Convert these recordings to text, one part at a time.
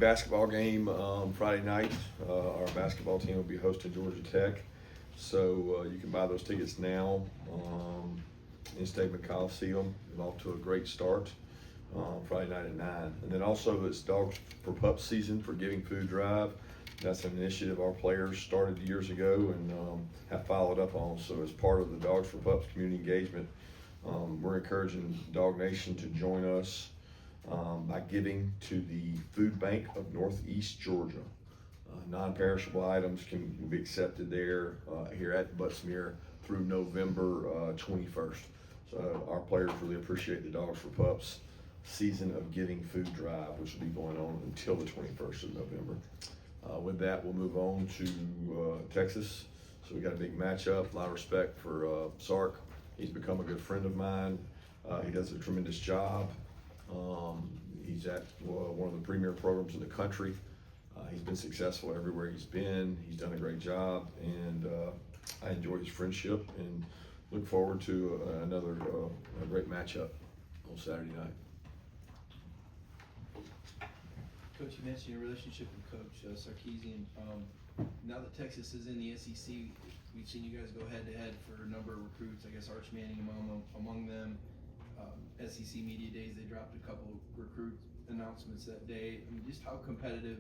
basketball game Friday night. Our basketball team will be hosting Georgia Tech. So you can buy those tickets now in Stegman Coliseum. We're off to a great start Friday night at 9. And then also it's Dogs for Pups season for Giving Food Drive. That's an initiative our players started years ago and have followed up on. So as part of the Dogs for Pups community engagement, we're encouraging Dog Nation to join us by giving to the Food Bank of Northeast Georgia. Non-perishable items can be accepted there here at Butts-Mehre through November 21st. So our players really appreciate the Dogs for Pups season of Giving Food Drive, which will be going on until the 21st of November. With that, we'll move on to Texas. So we got a big matchup. A lot of respect for Sark. He's become a good friend of mine. He does a tremendous job. He's at one of the premier programs in the country. He's been successful everywhere he's been. He's done a great job, and I enjoy his friendship and look forward to another a great matchup on Saturday night. Coach, you mentioned your relationship with Coach Sarkisian. Now that Texas is in the SEC, we've seen you guys go head-to-head for a number of recruits. I guess Arch Manning among them. SEC Media Days, they dropped a couple recruit announcements that day. I mean, just how competitive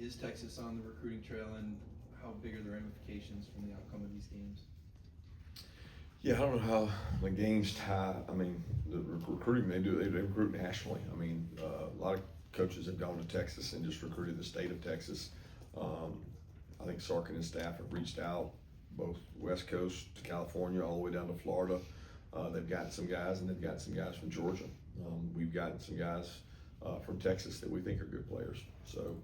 is Texas on the recruiting trail, and how big are the ramifications from the outcome of these games? Yeah, I don't know how the games tie. I mean, the recruiting they recruit nationally. I mean, a lot of coaches have gone to Texas and just recruited the state of Texas. I think Sark and his staff have reached out both West Coast to California all the way down to Florida. They've gotten some guys, and they've got some guys from Georgia. We've gotten some guys from Texas that we think are good players. So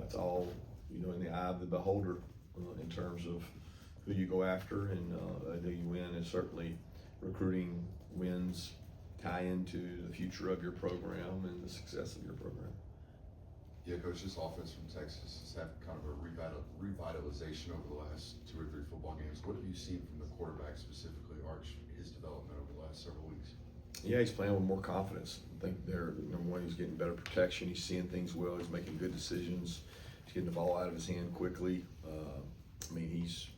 it's all, in the eye of the beholder in terms of who you go after and who you win. And certainly recruiting wins tie into the future of your program and the success of your program. Yeah, Coach, this offense from Texas has had kind of a revitalization over the last 2 or 3 football games. What have you seen from the quarterback, specifically Arch, his development over the last several weeks? Yeah, he's playing with more confidence. I think number one, he's getting better protection. He's seeing things well. He's making good decisions. He's getting the ball out of his hand quickly. I mean, he's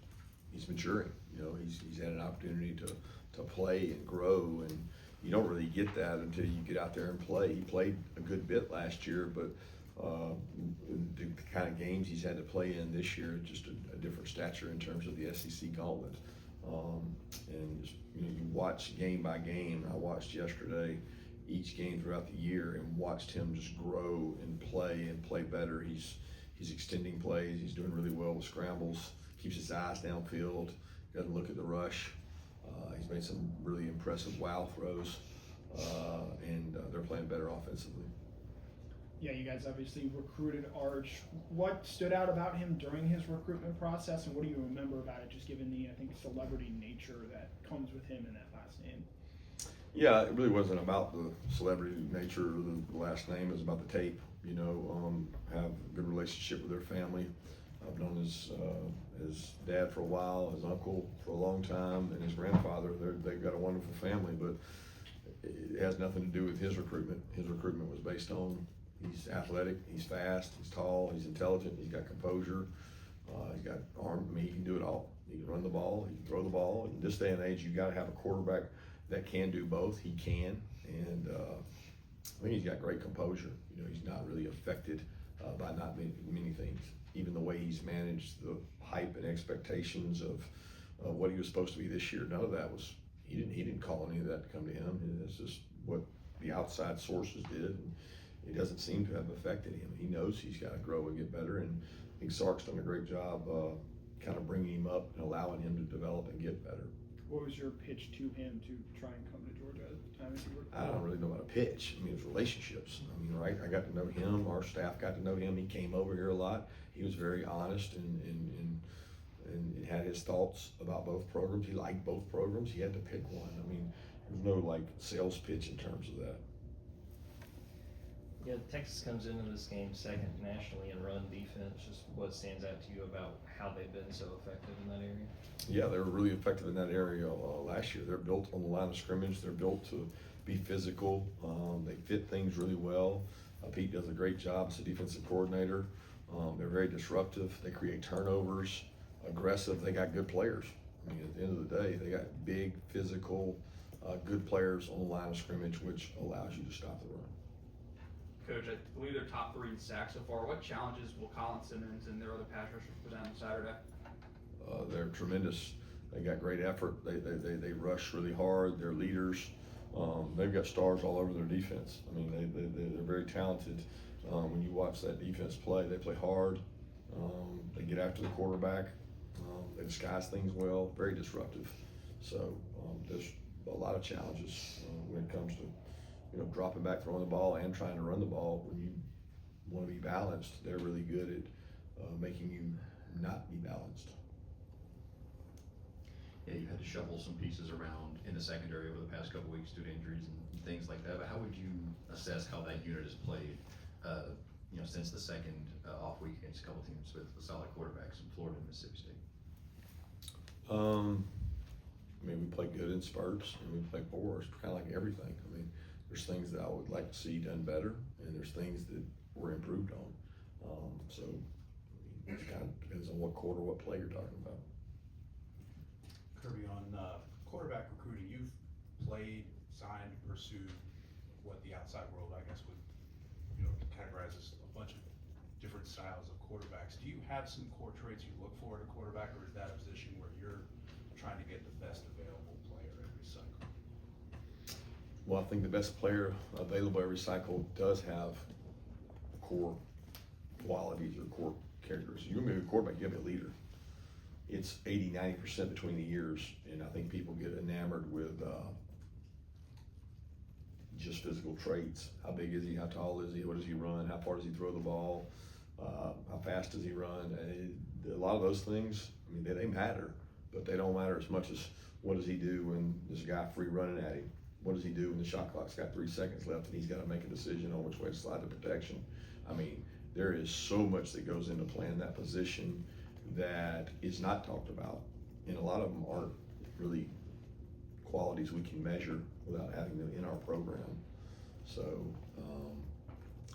maturing. He's had an opportunity to play and grow, and you don't really get that until you get out there and play. He played a good bit last year, but the kind of games he's had to play in this year, just a different stature in terms of the SEC gauntlet. And just, you watch game by game. I watched yesterday each game throughout the year and watched him just grow and play better. He's extending plays. He's doing really well with scrambles. Keeps his eyes downfield. Doesn't look at the rush. He's made some really impressive wow throws, and they're playing better offensively. Yeah, you guys obviously recruited Arch. What stood out about him during his recruitment process, and what do you remember about it, just given the, I think, celebrity nature that comes with him in that last name? Yeah, it really wasn't about the celebrity nature of the last name. It was about the tape. Have a good relationship with their family. I've known his dad for a while, his uncle for a long time, and his grandfather. They've got a wonderful family, but it has nothing to do with his recruitment. His recruitment was based on he's athletic, he's fast, he's tall, he's intelligent, he's got composure, he's got arm. I mean, he can do it all. He can run the ball, he can throw the ball. In this day and age, you've got to have a quarterback that can do both. He can, and I think he's got great composure. He's not really affected by not many things. Even the way he's managed the hype and expectations of what he was supposed to be this year, none of that was. He didn't call any of that to come to him. It's just what the outside sources did. And it doesn't seem to have affected him. He knows he's got to grow and get better, and I think Sark's done a great job kind of bringing him up and allowing him to develop and get better. What was your pitch to him to try and come to Georgia at the time? I don't really know about a pitch. I mean, it's relationships. I mean, right? I got to know him. Our staff got to know him. He came over here a lot. He was very honest and had his thoughts about both programs. He liked both programs. He had to pick one. I mean, there's no sales pitch in terms of that. Yeah, Texas comes into this game second nationally in run defense. Just what stands out to you about how they've been so effective in that area? Yeah, they were really effective in that area last year. They're built on the line of scrimmage. They're built to be physical. They fit things really well. Pete does a great job as a defensive coordinator. They're very disruptive. They create turnovers, aggressive. They got good players. I mean, at the end of the day, they got big, physical, good players on the line of scrimmage, which allows you to stop the run. Coach, I believe they're top 3 in sacks so far. What challenges will Colin Simmons and their other pass rushers present on Saturday? They're tremendous. They got great effort. They rush really hard. They're leaders. They've got stars all over their defense. I mean, they're very talented. When you watch that defense play, they play hard. They get after the quarterback. They disguise things well. Very disruptive. So there's a lot of challenges when it comes to dropping back, throwing the ball, and trying to run the ball. When you want to be balanced, they're really good at making you not be balanced. Yeah, you've had to shuffle some pieces around in the secondary over the past couple weeks due to injuries and things like that. But how would you assess how that unit has played, since the second off week against a couple teams with solid quarterbacks in Florida and Mississippi State? I mean, we play good in spurts and we play poor. It's kind of like everything. I mean, there's things that I would like to see done better, and there's things that we're improved on. So it kind of depends on what quarter, what play you're talking about. Kirby, on quarterback recruiting, you've played, signed, pursued what the outside world, I guess, would categorize as a bunch of different styles of quarterbacks. Do you have some core traits you look for in a quarterback, or is that a position where you're trying to get the best available player every cycle? Well, I think the best player available every cycle does have core qualities or core characteristics. You're going to be a quarterback, you have a leader. It's 80-90% between the years, and I think people get enamored with just physical traits. How big is he? How tall is he? What does he run? How far does he throw the ball? How fast does he run? A lot of those things, I mean, they matter, but they don't matter as much as what does he do when there's a guy free running at him? What does he do when the shot clock's got 3 seconds left and he's got to make a decision on which way to slide the protection? I mean, there is so much that goes into playing that position that is not talked about, and a lot of them aren't really qualities we can measure without having them in our program. So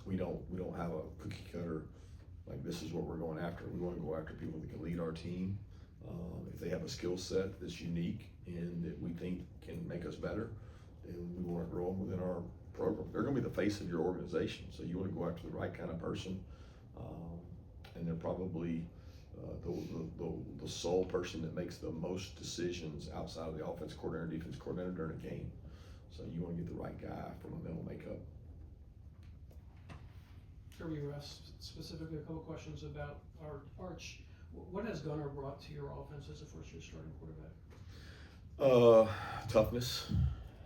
we don't have a cookie cutter like this is what we're going after. We want to go after people that can lead our team. If they have a skill set that's unique and that we think can make us better, then we want to grow them within our program. They're going to be the face of your organization, so you want to go after the right kind of person, and they're probably the sole person that makes the most decisions outside of the offense coordinator, defense coordinator during a game. So you want to get the right guy from a mental makeup. Kirby, you asked specifically a couple questions about our Arch. What has Gunnar brought to your offense as a first-year starting quarterback? Toughness.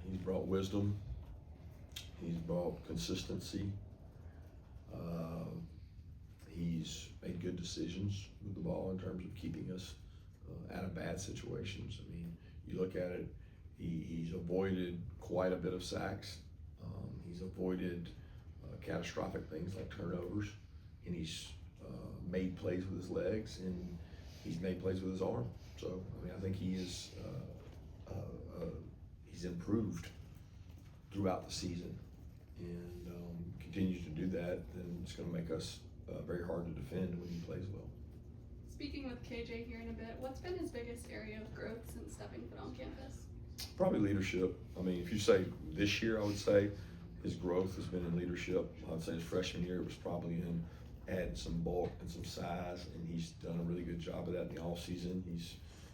He's brought wisdom. He's brought consistency. He's made good decisions with the ball in terms of keeping us out of bad situations. I mean, you look at it, he's avoided quite a bit of sacks. He's avoided catastrophic things like turnovers, and he's made plays with his legs, and he's made plays with his arm. So, I mean, I think he is he's improved throughout the season, and continues to do that, then it's going to make us very hard to defend when he plays well. Speaking with KJ here in a bit, what's been his biggest area of growth since stepping foot on campus? Probably leadership. I mean, if you say this year, I would say his growth has been in leadership. I'd say his freshman year was probably in adding some bulk and some size, and he's done a really good job of that in the off season.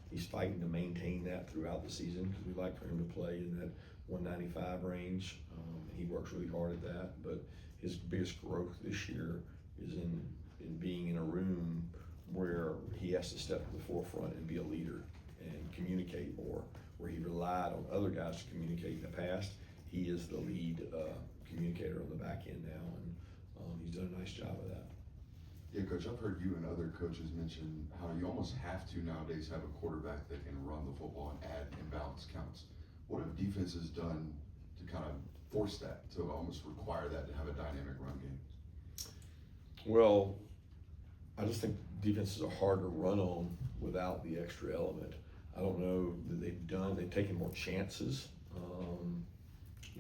He's fighting to maintain that throughout the season because we like for him to play in that 195 range. He works really hard at that, but his biggest growth this year is in being in a room where he has to step to the forefront and be a leader and communicate more. Where he relied on other guys to communicate in the past, he is the lead communicator on the back end now, and he's done a nice job of that. Yeah, Coach, I've heard you and other coaches mention how you almost have to nowadays have a quarterback that can run the football and add imbalance counts. What have defenses done to kind of force that, to almost require that to have a dynamic run game? Well, I just think defenses are hard to run on without the extra element. I don't know that they've taken more chances.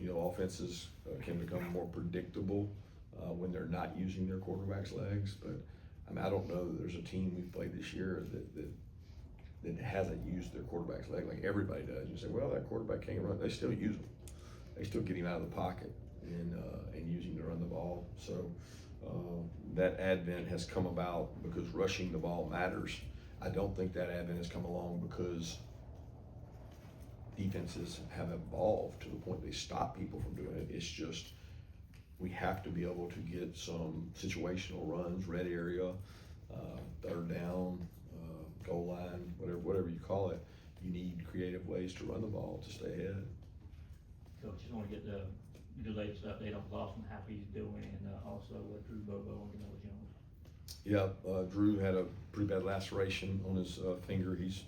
Offenses can become more predictable when they're not using their quarterback's legs. But I mean, I don't know that there's a team we've played this year that hasn't used their quarterback's leg like everybody does. You say, well, that quarterback can't run. They still use them. They still get him out of the pocket and use him to run the ball. So that advent has come about because rushing the ball matters. I don't think that advent has come along because defenses have evolved to the point they stop people from doing it. It's just we have to be able to get some situational runs, red area, third down, goal line, whatever you call it. You need creative ways to run the ball to stay ahead. Coach, just want to get the latest update on Lawson, how he's doing, and also Drew Bobo and Danilo Jones. Yeah, Drew had a pretty bad laceration on his finger. He's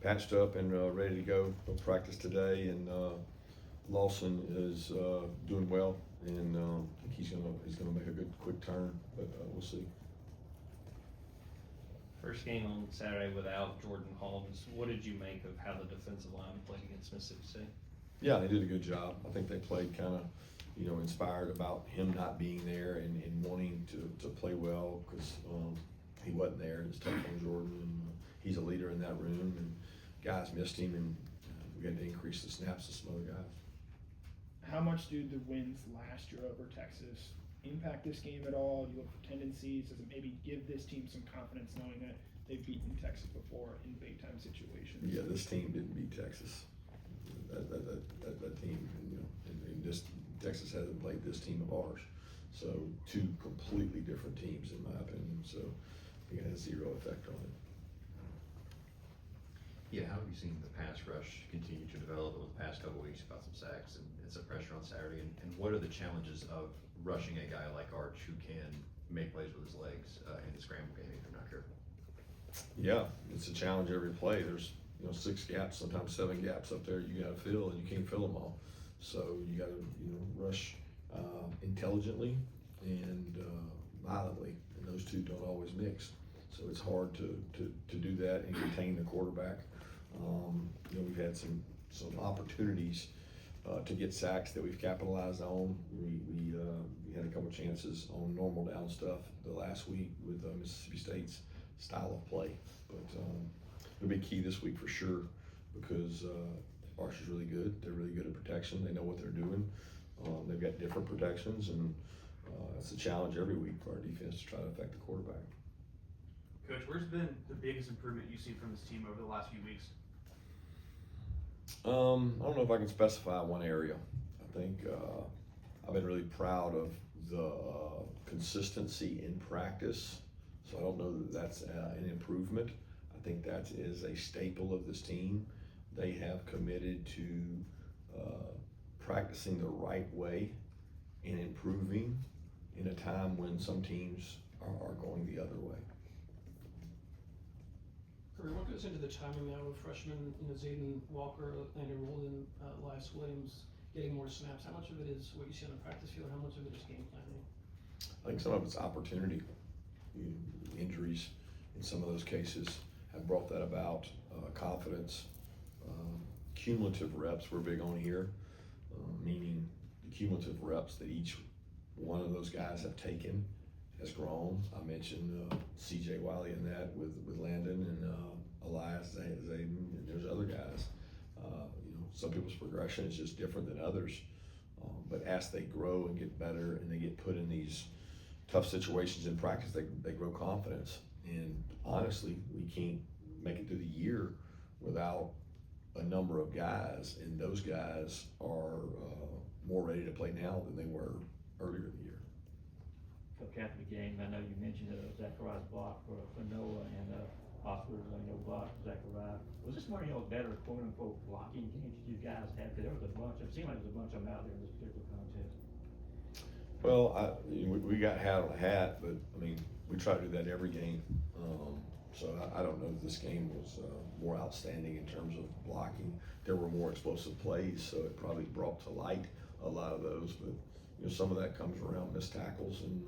patched up and ready to go. He'll practice today, and Lawson is doing well, and I think he's gonna make a good quick turn, but we'll see. First game on Saturday without Jordan Holmes. What did you make of how the defensive line played against Mississippi State? Yeah, they did a good job. I think they played kind of, inspired about him not being there and wanting to play well because he wasn't there. It's tough on Jordan, and he's a leader in that room, and guys missed him, and we had to increase the snaps to some other guys. How much do the wins last year over Texas impact this game at all? Do you look for tendencies? Does it maybe give this team some confidence knowing that they've beaten Texas before in big time situations? Yeah, this team didn't beat Texas. That team, and this Texas hasn't played this team of ours. So two completely different teams in my opinion. So I think it has zero effect on it. Yeah, how have you seen the pass rush continue to develop over the past couple of weeks about some sacks and some pressure on Saturday? And what are the challenges of rushing a guy like Arch who can make plays with his legs in the scramble game if you're not careful? Yeah, it's a challenge every play. There's 6 gaps, sometimes 7 gaps up there you got to fill, and you can't fill them all. So you got to rush intelligently and violently, and those two don't always mix. So it's hard to do that and contain the quarterback. We've had some opportunities to get sacks that we've capitalized on. We had a couple chances on normal down stuff the last week with Mississippi State's style of play, but it'll be key this week for sure because Arch is really good. They're really good at protection. They know what they're doing. They've got different protections, and it's a challenge every week for our defense to try to affect the quarterback. Coach, where's been the biggest improvement you've seen from this team over the last few weeks? I don't know if I can specify one area. I think I've been really proud of the consistency in practice. So I don't know that that's an improvement. I think that is a staple of this team. They have committed to practicing the right way and improving in a time when some teams are going the other way. Kirby, what goes into the timing now of freshmen, Zayden Walker, Landon Rolden, Elias Williams getting more snaps? How much of it is what you see on the practice field? How much of it is game planning? I think some of it's opportunity. Injuries in some of those cases have brought that about. Confidence, cumulative reps we're big on here, meaning the cumulative reps that each one of those guys have taken has grown. I mentioned C.J. Wiley in that with Landon and Elias Zayden, and there's other guys. Some people's progression is just different than others, but as they grow and get better and they get put in these tough situations in practice, they grow confidence. And honestly, we can't make it through the year without a number of guys, and those guys are more ready to play now than they were earlier in the year. Coach, after the game, I know you mentioned Zachariah's block for Noah and Oscar's block for Zachariah. Was this one of y'all's better quote-unquote blocking games you guys had? Because there was a bunch, it seemed like there was a bunch of them out there in this particular contest. Well, we got hat on a hat, but I mean, we try to do that every game. So I don't know if this game was more outstanding in terms of blocking. There were more explosive plays, so it probably brought to light a lot of those. But some of that comes around missed tackles, and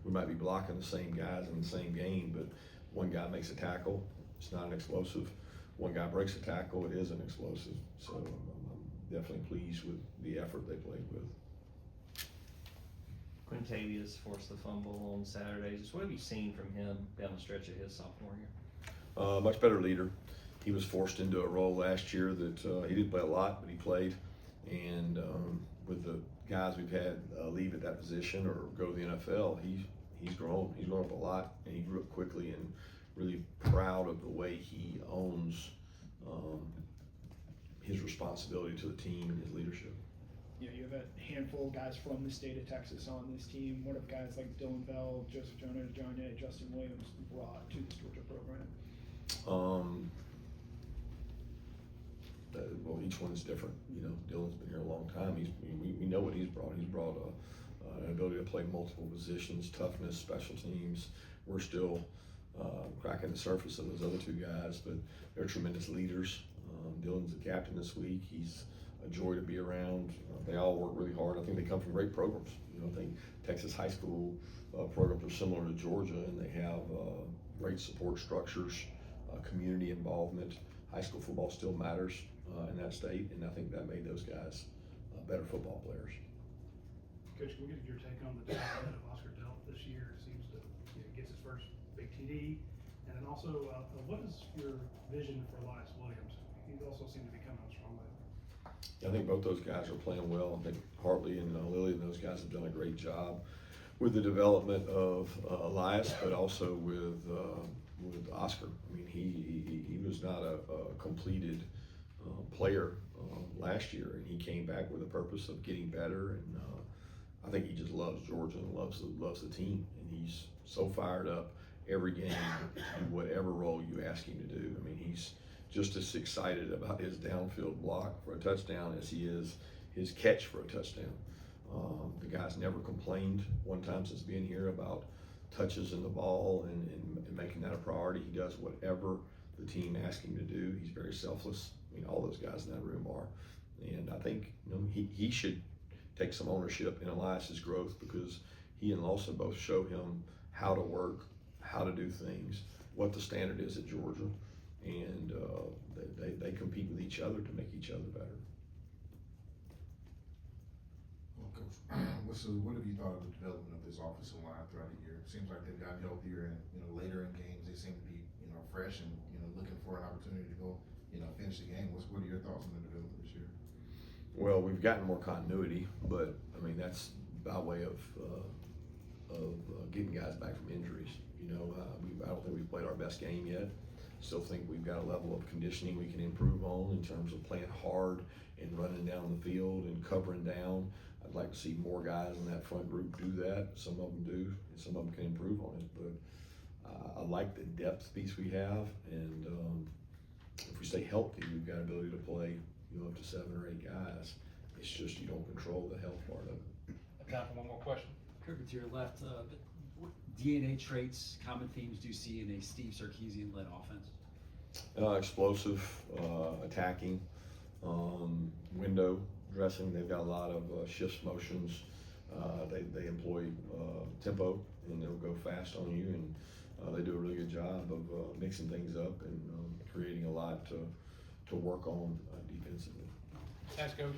we might be blocking the same guys in the same game, but one guy makes a tackle, it's not an explosive. One guy breaks a tackle, it is an explosive. So I'm definitely pleased with the effort they played with. Quintavious forced the fumble on Saturday. Just what have you seen from him down the stretch of his sophomore year? Much better leader. He was forced into a role last year that he didn't play a lot, but he played. And with the guys we've had leave at that position or go to the NFL, he's grown. He's grown up a lot, and he grew up quickly. And really proud of the way he owns his responsibility to the team and his leadership. You know, you have a handful of guys from the state of Texas on this team. What have guys like Dylan Bell, Joseph Jonas, Justin Williams brought to this Georgia program? Well, each one is different. You know, Dylan's been here a long time. We know what he's brought. He's brought an ability to play multiple positions, toughness, special teams. We're still cracking the surface of those other two guys, but they're tremendous leaders. Dylan's the captain this week. He's a joy to be around. They all work really hard. I think they come from great programs. You know, I think Texas high school programs are similar to Georgia, and they have great support structures, community involvement. High school football still matters in that state, and I think that made those guys better football players. Coach, can we get your take on the development of Oscar Delp this year? It seems to gets his first big TD, and then also, what is your vision for Elias Williams? He also seemed to be coming on strong lately. I think both those guys are playing well. I think Hartley and Lilly and those guys have done a great job with the development of Elias, but also with Oscar. I mean, he was not a completed player last year, and he came back with a purpose of getting better. And I think he just loves Georgia and loves the team, and he's so fired up every game to do whatever role you ask him to do. I mean, he's just as excited about his downfield block for a touchdown as he is his catch for a touchdown. The guy's never complained one time since being here about touches in the ball and making that a priority. He does whatever the team asks him to do. He's very selfless. I mean, all those guys in that room are. And I think he should take some ownership in Elias's growth, because he and Lawson both show him how to work, how to do things, what the standard is at Georgia, and they compete with each other to make each other better. Well, Coach, what have you thought of the development of this offensive line throughout the year? It seems like they've gotten healthier, and later in games they seem to be fresh and looking for an opportunity to go finish the game. What are your thoughts on the development this year? Well, we've gotten more continuity, but I mean that's by way of getting guys back from injuries. I don't think we've played our best game yet. Still think we've got a level of conditioning we can improve on in terms of playing hard and running down the field and covering down. I'd like to see more guys in that front group do that. Some of them do, and some of them can improve on it. But I like the depth piece we have, and if we stay healthy, we've got ability to play up to 7 or 8 guys. It's just you don't control the health part of it. Time for one more question. Kirby, to your left, what DNA traits, common themes do you see in a Steve Sarkisian-led offense? Explosive, attacking, window dressing. They've got a lot of shifts, motions. They employ tempo, and they'll go fast on you, and they do a really good job of mixing things up and creating a lot to work on defensively. Thanks, Coach.